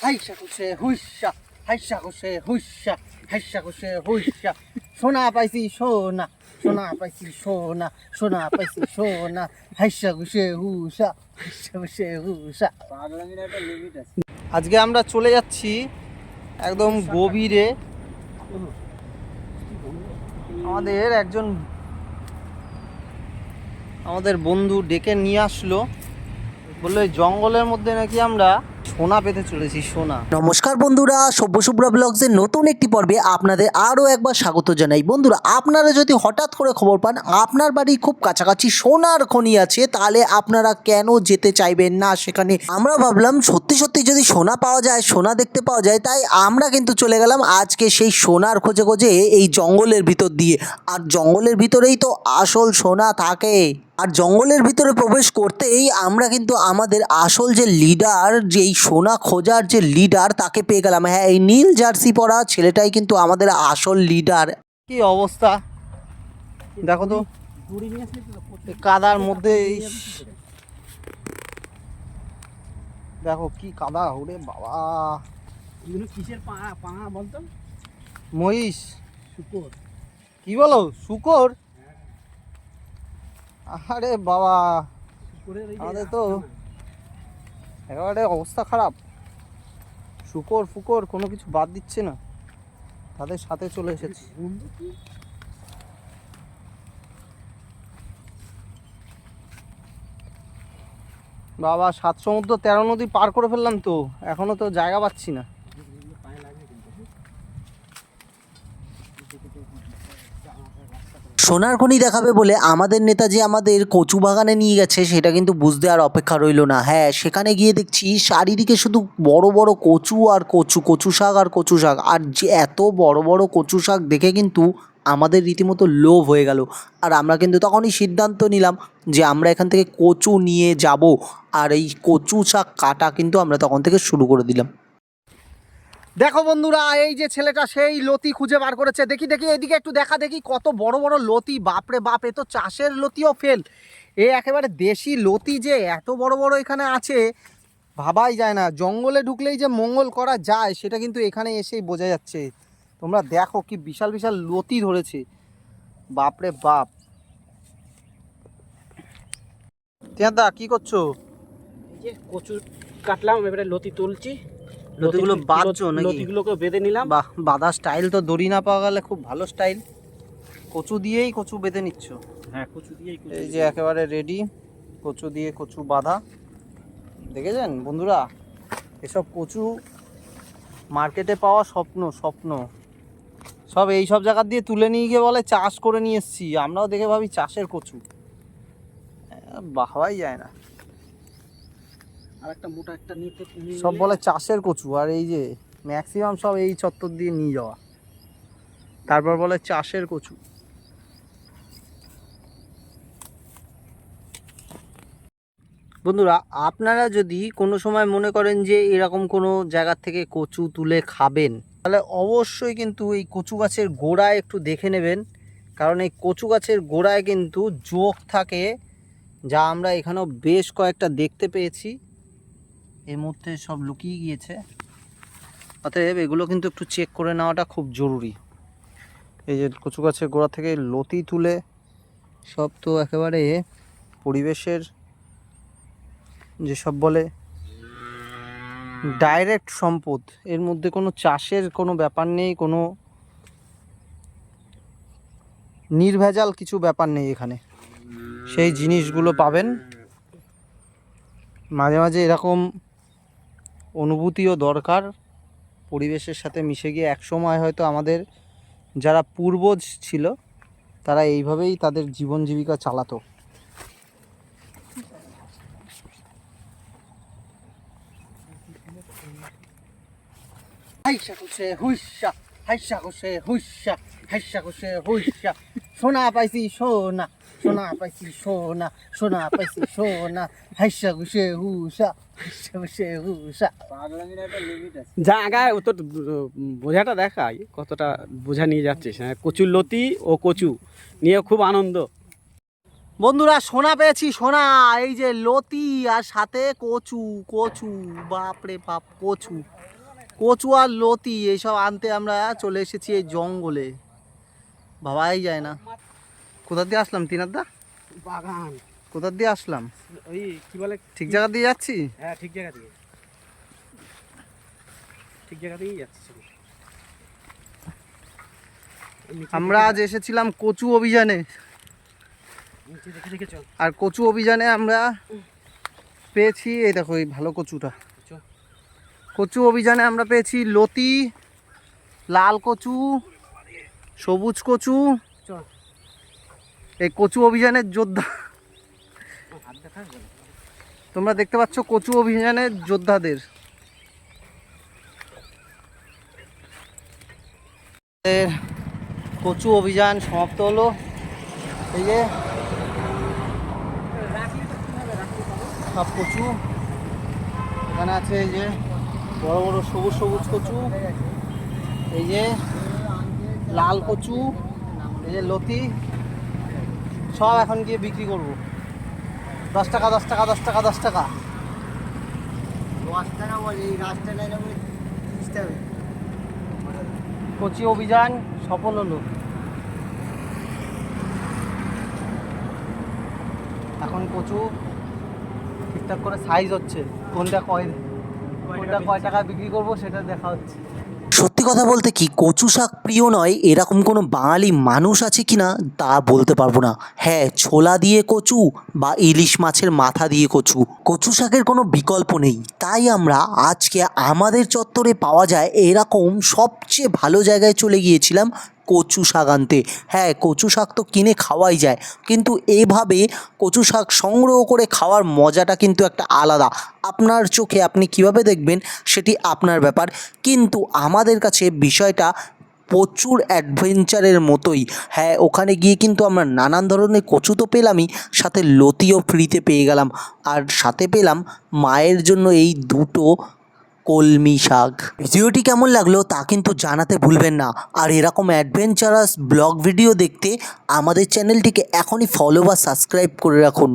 হাইসা খুশে হুইসা, হাইসা খুশে হুইসা, হাইসা খুশে হুইসা। সোনা পাইছি সোনা, সোনা পাইছি সোনা, সোনা পাইছি সোনা, হাইসা খুশে হুসা, হাইসা খুশে হুসা। আজকে আমরা চলে যাচ্ছি একদম গভীরে। আমাদের বন্ধু ডেকে নিয়ে আসলো, বললো এই জঙ্গলের মধ্যে নাকি আমরা সোনা পেতে চলেছি, সোনা। নমস্কার বন্ধুরা, সভ্য শুভ্রা ব্লগসের নতুন একটি পর্বে আপনাদের আরও একবার স্বাগত জানাই। বন্ধুরা, আপনারা যদি হঠাৎ করে খবর পান আপনার বাড়ির খুব কাছাকাছি সোনার খনি আছে, তাহলে আপনারা কেন যেতে চাইবেন না সেখানে? আমরা ভাবলাম সত্যি সত্যি যদি সোনা পাওয়া যায়, সোনা দেখতে পাওয়া যায়, তাই আমরা কিন্তু চলে গেলাম আজকে সেই সোনার খোঁজে খোঁজে এই জঙ্গলের ভিতর দিয়ে। আর জঙ্গলের ভিতরেই তো আসল সোনা থাকে। আর জঙ্গলের ভিতরে প্রবেশ করতেই আমরা কিন্তু আমাদের আসল যে লিডার, যেই সোনা খোঁজার যে লিডার, তাকে পেয়ে গেলাম। হ্যাঁ, এই নীল জার্সি পরা ছেলেটাই কিন্তু আমাদের আসল লিডার। কি অবস্থা দেখো তো, কাদার মধ্যে দেখো কি কাদা, ওরে বাবা। কিসের পাঙা বলতো? মহিষ, শুকর। কি বলো, শুকর? আরে বাবা, আমাদের তো একেবারে অবস্থা খারাপ। শুকর ফুকর কোনো কিছু বাদ দিচ্ছে না, তাদের সাথে চলে এসেছি। বাবা, 7 সমুদ্র 13 নদী পার করে ফেললাম তো, এখনো তো জায়গা পাচ্ছি না। সোনার খনি দেখাবে বলে আমাদের নেতা যে আমাদের কচু বাগানে নিয়ে গেছে, সেটা কিন্তু বুঝতে আর অপেক্ষা রইল না। হ্যাঁ, সেখানে গিয়ে দেখছি চারিদিকে শুধু বড় বড় কচু আর কচু, কচু শাক আর কচু শাক। আর যে এত বড় বড় কচু শাক দেখে কিন্তু আমাদের রীতিমতো লোভ হয়ে গেল। আর আমরা কিন্তু তখনই সিদ্ধান্ত নিলাম যে আমরা এখান থেকে কচু নিয়ে যাব। আর এই কচু শাক কাটা কিন্তু আমরা তখন থেকে শুরু করে দিলাম। দেখো বন্ধুরা, এই যে ছেলেটা সেই লতি খুঁজে বার করেছে। দেখি দেখি এদিকে একটু দেখা, দেখি কত বড় বড় লতি। বাপরে বাপ, এ তো চাষের লতিও ফেল। এ একেবারে দেশি লতি যে এত বড় বড় এখানে আছে, ভাবাই যায় না। জঙ্গলে ঢুকলেই যে মঙ্গল করা যায় সেটা কিন্তু এখানে এসেই বোঝা যাচ্ছে। তোমরা দেখো কি বিশাল বিশাল লতি ধরেছে, বাপরে বাপ। তিয়াদা কি করছো? এই যে কচু কাটলাম, এবারে লতি তুলছি। লতিগুলো বাঁধছো নাকি? লতিগুলোকে বেঁধে নিলাম। বাহ, বাঁধা স্টাইল তো, দড়ি না পাওয়া গেলে খুব ভালো স্টাইল। কচু দিয়েই কচু বেঁধে নিচ্ছ? হ্যাঁ, কচু দিয়েই। এই যে একেবারে রেডি, কচু দিয়ে কচু বাঁধা। দেখেছেন বন্ধুরা, এসব কচু মার্কেটে পাওয়া স্বপ্ন, স্বপ্ন। সব এই সব জায়গা দিয়ে তুলে নিয়ে গিয়ে বলে চাষ করে নিয়ে এসছি। আমরাও দেখে ভাবি চাষের কচু, ভাবাই যায় না। আর একটা মোটা একটা নিতে সব বলে চাষের কচু, আর এই যে ম্যাক্সিমাম সব এই চত্বর দিয়ে নিয়ে যাওয়া, তারপর বলে চাষের কচু। বন্ধুরা, আপনারা যদি কোনো সময় মনে করেন যে এরকম কোনো জায়গা থেকে কচু তুলে খাবেন, তাহলে অবশ্যই কিন্তু এই কচু গাছের গোড়ায় একটু দেখে নেবেন। কারণ এই কচু গাছের গোড়ায় কিন্তু জোঁক থাকে, যা আমরা এখানেও বেশ কয়েকটা দেখতে পেয়েছি। এই মুহূর্তে সব লুকিয়ে গিয়েছে, অতএব এগুলো কিন্তু একটু চেক করে নেওয়াটা খুব জরুরি। এই যে কচু গাছের গোড়া থেকে লতি তুলে সব তো একেবারে পরিবেশের, যেসব বলে ডাইরেক্ট সম্পদ, এর মধ্যে কোনো চাষের কোনো ব্যাপার নেই, কোনো নির্ভেজাল কিছু ব্যাপার নেই এখানে। সেই জিনিসগুলো পাবেন। মাঝে মাঝে এরকম অনুভূতিও দরকার, পরিবেশের সাথে মিশে গিয়ে। একসময় হয়তো আমাদের যারা পূর্বজ ছিল তারা এইভাবেই তাদের জীবন জীবিকা চালাতো। হাইসা খুশে হুইসা, হাইসা খুশে হুইসা, হাইসা খুশে হুইসা। সোনা পাইছি সোনা, সোনা পাইছি সোনা, সোনা পাইছি সোনা, হাইসা খুশে হুসা, হাইসা খুশে হুসা। জায়গায় ও তোর বোঝাটা দেখাই, কতটা বোঝা নিয়ে যাচ্ছিস। হ্যাঁ, কচুর লতি ও কচু নিয়ে খুব আনন্দ। বন্ধুরা সোনা পেয়েছি, সোনা। এই যে লতি আর সাথে কচু। কচু, বাপরে বাপ, কচু। কচু আর লতি এইসব আনতে আমরা চলে এসেছি এই জঙ্গলে, ভাবাই যায় না। কোথা দিয়ে আসলাম তিনাদা? বাগান। কোথা দিয়ে আসলাম? ওই কি বলে, ঠিক জায়গা দিয়ে যাচ্ছি? হ্যাঁ ঠিক জায়গা দিয়ে, ঠিক জায়গা দিয়েই যাচ্ছি। আমরা আজ এসেছিলাম কচু অভিযানে, নিচে দেখে দেখে চল। আর কচু অভিযানে আমরা পেয়েছি, এই দেখো এই ভালো কচুটা। চল। কচু অভিযানে আমরা পেয়েছি লতি, লাল কচু, সবুজ কচু। চল। এই কচু অভিযানের যোদ্ধা, হাত দেখা যাবে। তোমরা দেখতে পাচ্ছ কচু অভিযানের যোদ্ধাদের। এর কচু অভিযান সমাপ্ত হলো। এই যে সব কচু এখানে আছে, এই যে বড় বড় সবুজ সবুজ কচু, এই যে লাল কচু, এই যে লতি, সব এখন গিয়ে বিক্রি করব। 10 টাকা 10 টাকা 10 টাকা 10 টাকা। কচি অভিযান সফল হলো। এখন কচু ঠিকঠাক করে সাইজ হচ্ছে, কোনটা কয় টাকা বিক্রি করব সেটা দেখা হচ্ছে। সত্যি কথা বলতে কি কচু শাক প্রিয় নয় এরকম কোনো বাঙালি মানুষ আছে কি না তা বলতে পারবো না। হ্যাঁ, ছোলা দিয়ে কচু বা ইলিশ মাছের মাথা দিয়ে কচু, কচু শাকের কোনো বিকল্প নেই। তাই আমরা আজকে আমাদের চত্বরে পাওয়া যায় এরকম সবচেয়ে ভালো জায়গায় চলে গিয়েছিলাম কচু শাক আনতে। হ্যাঁ, কচু শাক তো কিনে খাওয়াই যায়, কিন্তু এভাবে কচু শাক সংগ্রহ করে খাওয়ার মজাটা কিন্তু একটা আলাদা। আপনার চোখে আপনি কিভাবে দেখবেন সেটি আপনার ব্যাপার, কিন্তু আমাদের কাছে বিষয়টা প্রচুর অ্যাডভেঞ্চারের মতোই। হ্যাঁ, ওখানে গিয়ে কিন্তু আমরা নানান ধরনের কচু তো পেলামই, সাথে লতিও ফ্রিতে পেয়ে গেলাম, আর সাথে পেলাম মায়ের জন্য এই দুটো কলমি শাক। ভিডিওটি কেমন লাগলো তা কিন্তু জানাতে ভুলবেন না। আর এরকম অ্যাডভেঞ্চারাস ব্লগ ভিডিও দেখতে আমাদের চ্যানেলটিকে এখনই ফলো বা সাবস্ক্রাইব করে রাখুন।